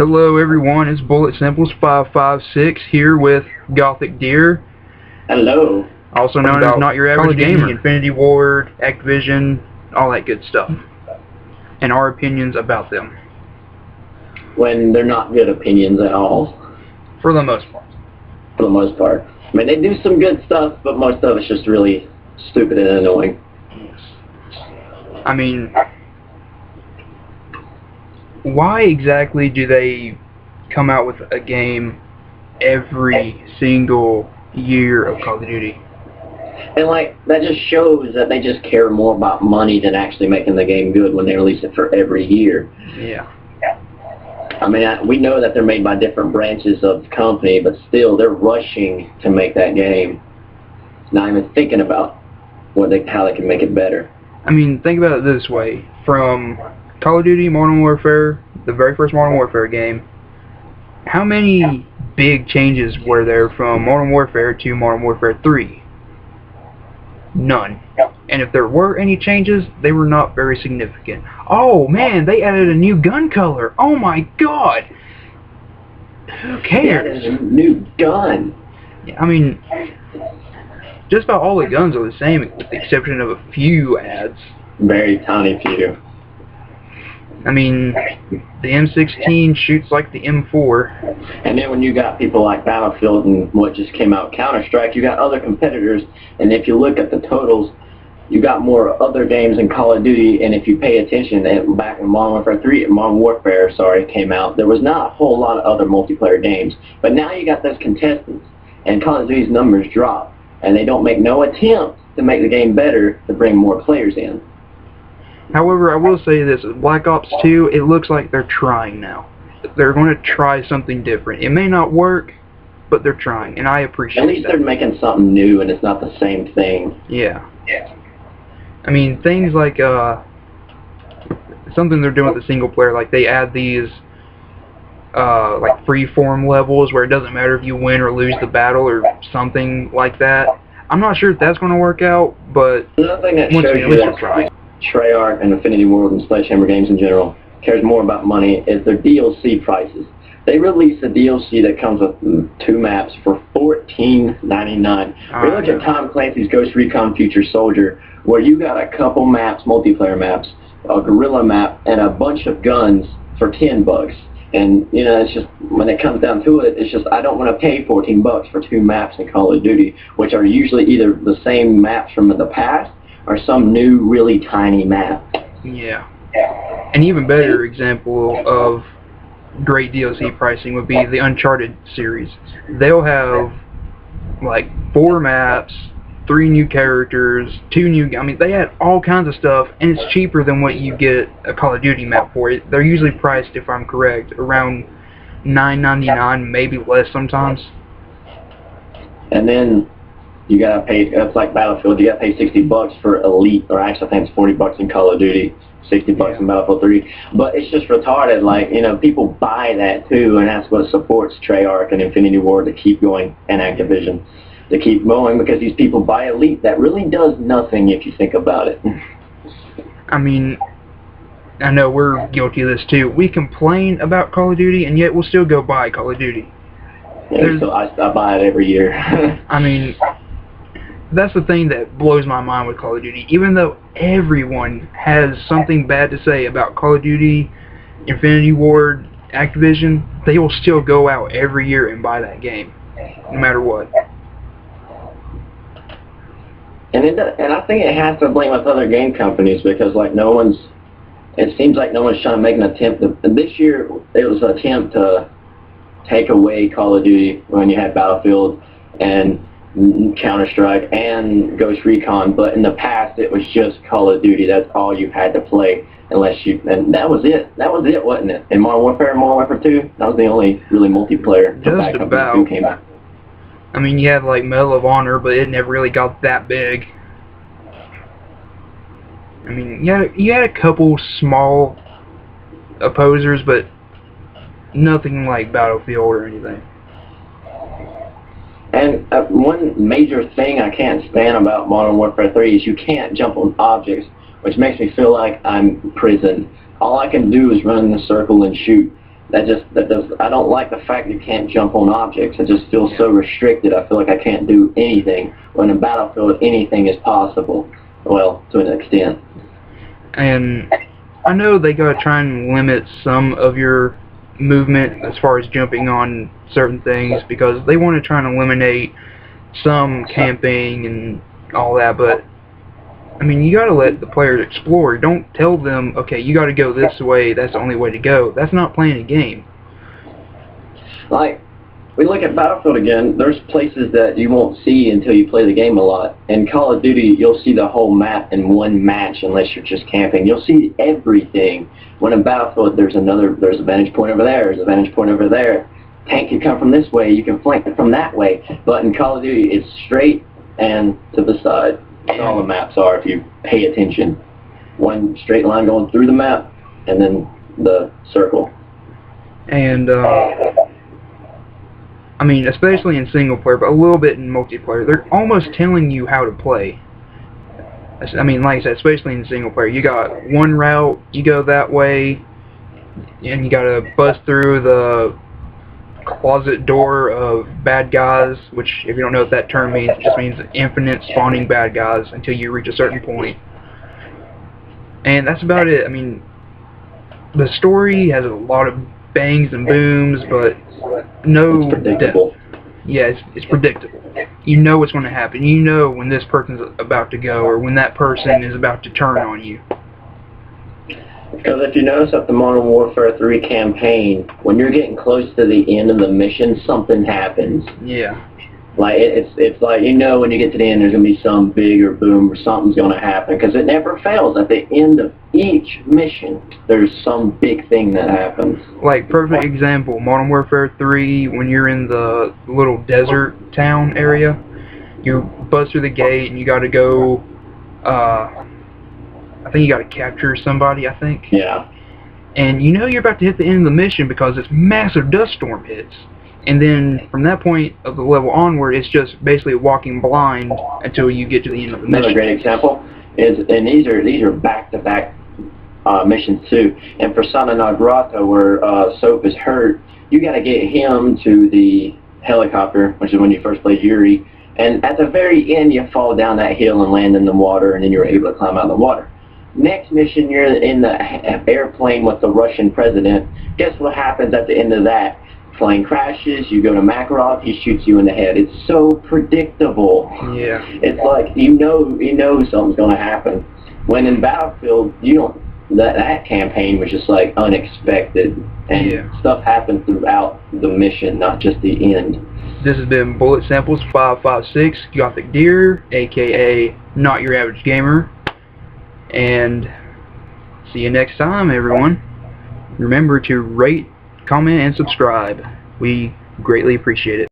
Hello everyone, it's Bullet Simples 556 here with Gothic Deer. Hello. Also known as Not Your Average Gamer. Infinity Ward, Activision, all that good stuff. And our opinions about them. When they're not good opinions at all. For the most part. For the most part. I mean, they do some good stuff, but most of it's just really stupid and annoying. I mean, why exactly do they come out with a game every single year of Call of Duty? And like, that just shows that they just care more about money than actually making the game good when they release it for every year. Yeah. I mean, we know that they're made by different branches of the company, but still, they're rushing to make that game. Not even thinking about how they can make it better. I mean, think about it this way. From Call of Duty Modern Warfare, the very first Modern Warfare game, how many big changes were there from Modern Warfare to Modern Warfare 3? None. And if there were any changes, they were not very significant. Oh man, they added a new gun color. Oh my god! Who cares? They added a new gun. I mean, just about all the guns are the same, with the exception of a few ads. Very tiny few. I mean, the M16 shoots like the M4. And then when you got people like Battlefield and what just came out, Counter-Strike, you got other competitors, and if you look at the totals, you got more other games in Call of Duty, and if you pay attention, back when Modern Warfare came out, there was not a whole lot of other multiplayer games. But now you got those contestants, and Call of Duty's numbers drop, and they don't make no attempt to make the game better to bring more players in. However, I will say this, Black Ops 2, it looks like they're trying now. They're going to try something different. It may not work, but they're trying, and I appreciate that. At least they're making something new, and it's not the same thing. Yeah. I mean, things like, something they're doing with the single player, like they add these, like free-form levels where it doesn't matter if you win or lose the battle or something like that. I'm not sure if that's going to work out, but another thing that shows you that try. Treyarch and Infinity Ward and Sledgehammer Games in general cares more about money is their DLC prices. They release a DLC that comes with 2 maps for $14.99. We look at Tom Clancy's Ghost Recon Future Soldier, where you got a couple maps, multiplayer maps, a guerrilla map, and a bunch of guns for $10. And, you know, it's just, when it comes down to it, it's just, I don't want to pay $14 for 2 maps in Call of Duty, which are usually either the same maps from the past or some new, really tiny map. Yeah. An even better example of great DLC pricing would be the Uncharted series. They'll have, like, 4 maps, 3 new characters, 2 new... I mean, they add all kinds of stuff, and it's cheaper than what you get a Call of Duty map for. They're usually priced, if I'm correct, around $9.99, maybe less sometimes. And then you gotta pay, it's like Battlefield, you gotta pay $60 for Elite, or actually I think it's $40 in Call of Duty, $60 in Battlefield 3. But it's just retarded, like, you know, people buy that too, and that's what supports Treyarch and Infinity Ward to keep going, and Activision to keep going, because these people buy Elite that really does nothing if you think about it. I mean, I know we're guilty of this too. We complain about Call of Duty, and yet we'll still go buy Call of Duty. Yeah, so I buy it every year. I mean, that's the thing that blows my mind with Call of Duty. Even though everyone has something bad to say about Call of Duty, Infinity Ward, Activision, they will still go out every year and buy that game, no matter what. And I think it has to blame with other game companies, because like it seems like no one's trying to make an attempt. This year it was an attempt to take away Call of Duty when you had Battlefield and Counter-Strike and Ghost Recon, but in the past it was just Call of Duty. That's all you had to play, and that was it. That was it, wasn't it? In Modern Warfare 2, that was the only really multiplayer just about who came out. I mean, you had like Medal of Honor, but it never really got that big. I mean, you had a couple small opposers, but nothing like Battlefield or anything. And one major thing I can't stand about Modern Warfare 3 is you can't jump on objects, which makes me feel like I'm in prison. All I can do is run in a circle and shoot. that does. I don't like the fact you can't jump on objects. I just feel so restricted. I feel like I can't do anything. When in Battlefield, anything is possible. Well, to an extent. And I know they gotta try and limit some of your movement as far as jumping on certain things because they want to try and eliminate some camping and all that, but I mean, you gotta let the players explore. Don't tell them, okay, you gotta go this way, that's the only way to go. That's not playing a game. Like, we look at Battlefield again, there's places that you won't see until you play the game a lot. In Call of Duty, you'll see the whole map in one match unless you're just camping. You'll see everything. When in Battlefield, there's a vantage point over there, there's a vantage point over there. Tank can come from this way, you can flank it from that way. But in Call of Duty, it's straight and to the side. That's all the maps are if you pay attention. One straight line going through the map, and then the circle. And, I mean, especially in single player, but a little bit in multiplayer, they're almost telling you how to play. I mean, like I said, especially in single player, you got one route, you go that way, and you gotta bust through the closet door of bad guys, which, if you don't know what that term means, it just means infinite spawning bad guys until you reach a certain point. And that's about it. I mean, the story has a lot of bangs and booms, but no depth. Yeah, it's predictable. You know what's going to happen. You know when this person's about to go, or when that person is about to turn on you. Because if you notice at the Modern Warfare 3 campaign, when you're getting close to the end of the mission, something happens. Yeah. Like, it's like, you know when you get to the end, there's going to be some bigger boom or something's going to happen. Because it never fails. At the end of each mission, there's some big thing that happens. Like, perfect example, Modern Warfare 3, when you're in the little desert town area, you bust through the gate and you got to go, I think you got to capture somebody, I think. Yeah. And you know you're about to hit the end of the mission because this massive dust storm hits. And then from that point of the level onward, it's just basically walking blind until you get to the end of the mission. Another great example is, and these are back-to-back missions too. And for Sana Nagrata, where Soap is hurt, you got to get him to the helicopter, which is when you first play Yuri. And at the very end, you fall down that hill and land in the water, and then you're able to climb out of the water. Next mission, you're in the airplane with the Russian president. Guess what happens at the end of that? Plane crashes, you go to Makarov, he shoots you in the head. It's so predictable. Yeah. It's like, you know something's going to happen. When in Battlefield, you don't, that campaign was just like unexpected. And stuff happened throughout the mission, not just the end. This has been Bullet Samples 556, Gothic Deer, aka Not Your Average Gamer. And see you next time, everyone. Remember to rate, comment, and subscribe. We greatly appreciate it.